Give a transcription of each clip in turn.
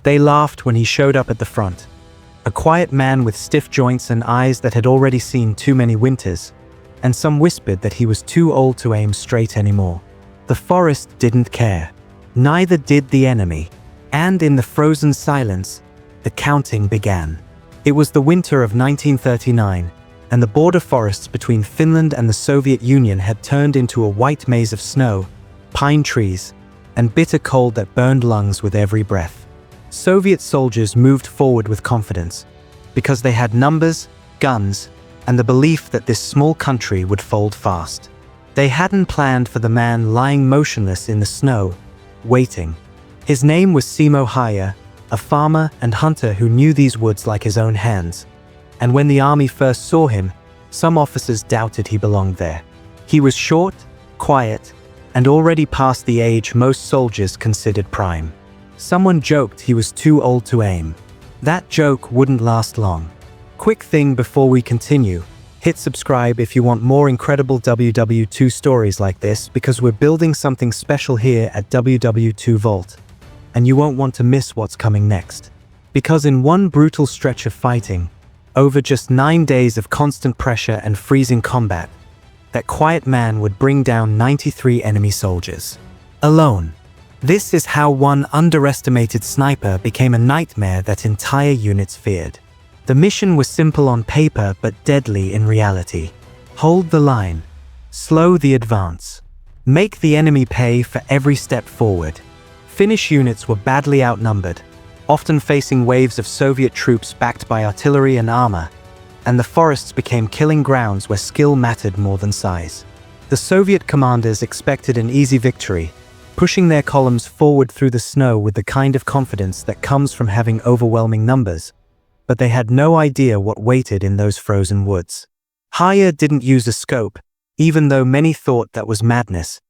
They laughed when he showed up at the front. A quiet man with stiff joints and eyes that had already seen too many winters, and some whispered that he was too old to aim straight anymore. The forest didn't care. Neither did the enemy. And in the frozen silence, the counting began. It was the winter of 1939, and the border forests between Finland and the Soviet Union had turned into a white maze of snow, pine trees, and bitter cold that burned lungs with every breath. Soviet soldiers moved forward with confidence, because they had numbers, guns, and the belief that this small country would fold fast. They hadn't planned for the man lying motionless in the snow, waiting. His name was Simo Haya, a farmer and hunter who knew these woods like his own hands. And when the army first saw him, some officers doubted he belonged there. He was short, quiet, and already past the age most soldiers considered prime. Someone joked he was too old to aim. That joke wouldn't last long. Quick thing before we continue, hit subscribe if you want more incredible WW2 stories like this, because we're building something special here at WW2 Vault. And you won't want to miss what's coming next. Because in one brutal stretch of fighting, over just 9 days of constant pressure and freezing combat, that quiet man would bring down 93 enemy soldiers. Alone. This is how one underestimated sniper became a nightmare that entire units feared. The mission was simple on paper but deadly in reality. Hold the line. Slow the advance. Make the enemy pay for every step forward. Finnish units were badly outnumbered, often facing waves of Soviet troops backed by artillery and armor, and the forests became killing grounds where skill mattered more than size. The Soviet commanders expected an easy victory, pushing their columns forward through the snow with the kind of confidence that comes from having overwhelming numbers, but they had no idea what waited in those frozen woods. Haya didn't use a scope, even though many thought that was madness,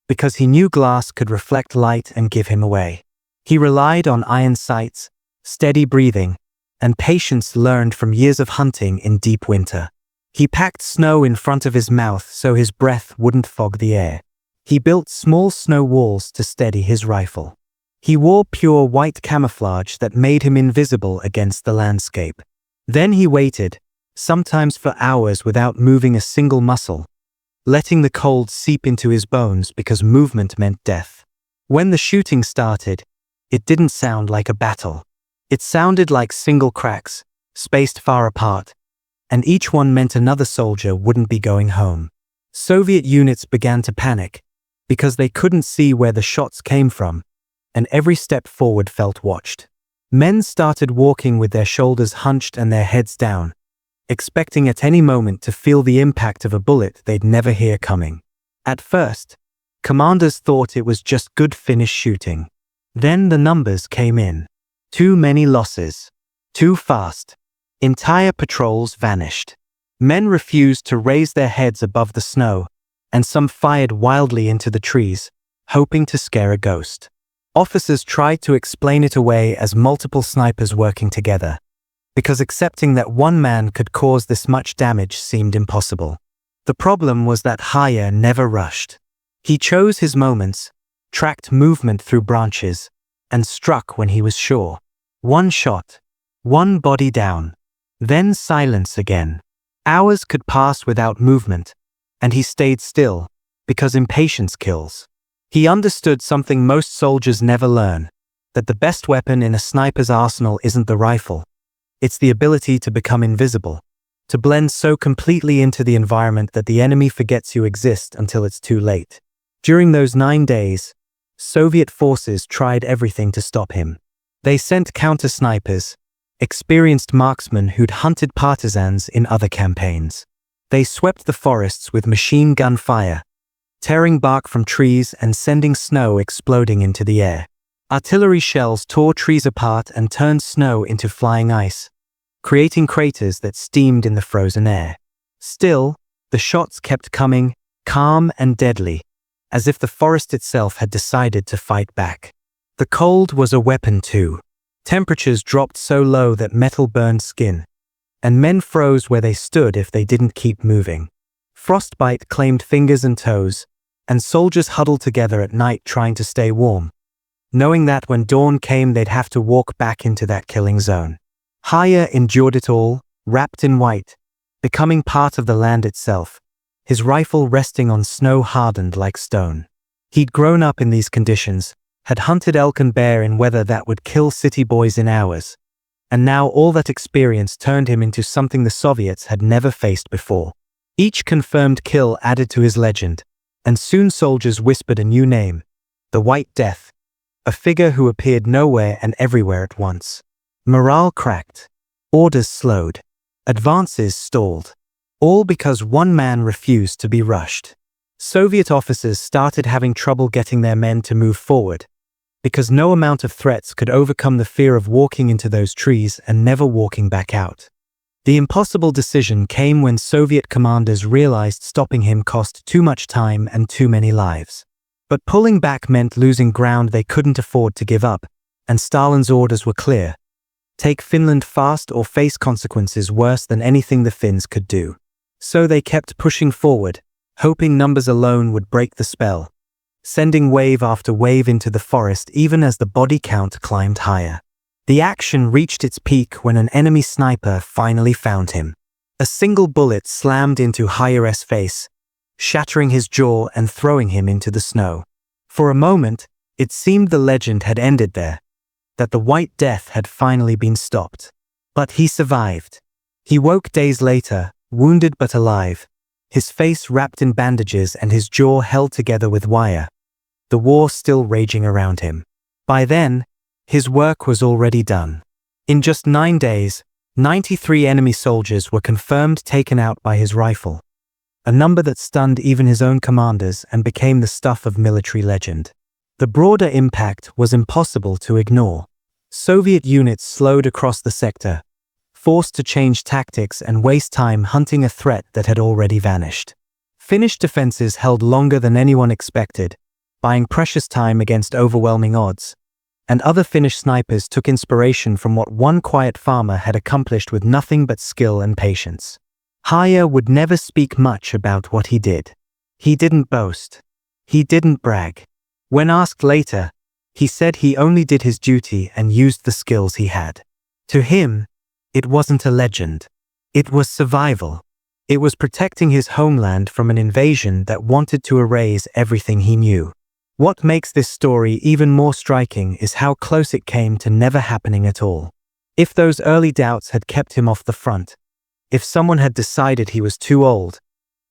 because he knew glass could reflect light and give him away. He relied on iron sights, steady breathing, and patience learned from years of hunting in deep winter. He packed snow in front of his mouth so his breath wouldn't fog the air. He built small snow walls to steady his rifle. He wore pure white camouflage that made him invisible against the landscape. Then he waited, sometimes for hours without moving a single muscle, letting the cold seep into his bones because movement meant death. When the shooting started, it didn't sound like a battle. It sounded like single cracks, spaced far apart, and each one meant another soldier wouldn't be going home. Soviet units began to panic, because they couldn't see where the shots came from, and every step forward felt watched. Men started walking with their shoulders hunched and their heads down, expecting at any moment to feel the impact of a bullet they'd never hear coming. At first, commanders thought it was just good Finnish shooting. Then the numbers came in. Too many losses. Too fast. Entire patrols vanished. Men refused to raise their heads above the snow, and some fired wildly into the trees, hoping to scare a ghost. Officers tried to explain it away as multiple snipers working together, because accepting that one man could cause this much damage seemed impossible. The problem was that Haya never rushed. He chose his moments, tracked movement through branches, and struck when he was sure. One shot, one body down, then silence again. Hours could pass without movement, and he stayed still, because impatience kills. He understood something most soldiers never learn, that the best weapon in a sniper's arsenal isn't the rifle. It's the ability to become invisible, to blend so completely into the environment that the enemy forgets you exist until it's too late. During those 9 days, Soviet forces tried everything to stop him. They sent counter-snipers, experienced marksmen who'd hunted partisans in other campaigns. They swept the forests with machine gun fire, tearing bark from trees and sending snow exploding into the air. Artillery shells tore trees apart and turned snow into flying ice, creating craters that steamed in the frozen air. Still, the shots kept coming, calm and deadly, as if the forest itself had decided to fight back. The cold was a weapon too. Temperatures dropped so low that metal burned skin, and men froze where they stood if they didn't keep moving. Frostbite claimed fingers and toes, and soldiers huddled together at night trying to stay warm. knowing that when dawn came they'd have to walk back into that killing zone. Haya endured it all, wrapped in white, becoming part of the land itself, his rifle resting on snow hardened like stone. He'd grown up in these conditions, had hunted elk and bear in weather that would kill city boys in hours, and now all that experience turned him into something the Soviets had never faced before. Each confirmed kill added to his legend, and soon soldiers whispered a new name, the White Death, a figure who appeared nowhere and everywhere at once. Morale cracked, orders slowed, advances stalled, all because one man refused to be rushed. Soviet officers started having trouble getting their men to move forward, because no amount of threats could overcome the fear of walking into those trees and never walking back out. The impossible decision came when Soviet commanders realized stopping him cost too much time and too many lives. But pulling back meant losing ground they couldn't afford to give up, and Stalin's orders were clear. Take Finland fast or face consequences worse than anything the Finns could do. So they kept pushing forward, hoping numbers alone would break the spell, sending wave after wave into the forest even as the body count climbed higher. The action reached its peak when an enemy sniper finally found him. A single bullet slammed into Hayer's face, shattering his jaw and throwing him into the snow. For a moment, it seemed the legend had ended there, that the White Death had finally been stopped. But he survived. He woke days later, wounded but alive, his face wrapped in bandages and his jaw held together with wire, the war still raging around him. By then, his work was already done. In just 9 days, 93 enemy soldiers were confirmed taken out by his rifle, a number that stunned even his own commanders and became the stuff of military legend. The broader impact was impossible to ignore. Soviet units slowed across the sector, forced to change tactics and waste time hunting a threat that had already vanished. Finnish defenses held longer than anyone expected, buying precious time against overwhelming odds, and other Finnish snipers took inspiration from what one quiet farmer had accomplished with nothing but skill and patience. Hayer would never speak much about what he did. He didn't boast. He didn't brag. When asked later, he said he only did his duty and used the skills he had. To him, it wasn't a legend. It was survival. It was protecting his homeland from an invasion that wanted to erase everything he knew. What makes this story even more striking is how close it came to never happening at all. If those early doubts had kept him off the front, if someone had decided he was too old,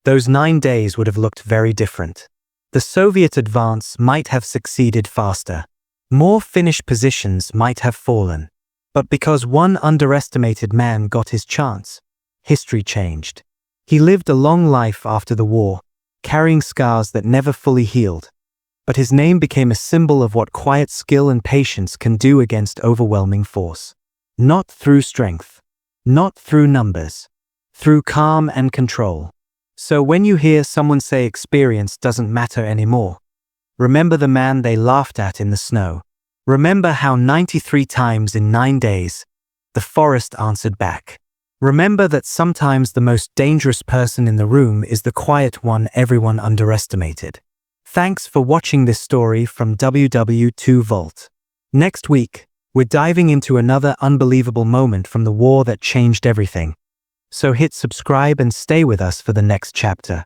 those 9 days would have looked very different. The Soviet advance might have succeeded faster. More Finnish positions might have fallen. But because one underestimated man got his chance, history changed. He lived a long life after the war, carrying scars that never fully healed. But his name became a symbol of what quiet skill and patience can do against overwhelming force. Not through strength, not through numbers, through calm and control. So when you hear someone say experience doesn't matter anymore, remember the man they laughed at in the snow. Remember how 93 times in 9 days, the forest answered back. Remember that sometimes the most dangerous person in the room is the quiet one everyone underestimated. Thanks for watching this story from WW2 Vault. Next week, we're diving into another unbelievable moment from the war that changed everything. So hit subscribe and stay with us for the next chapter.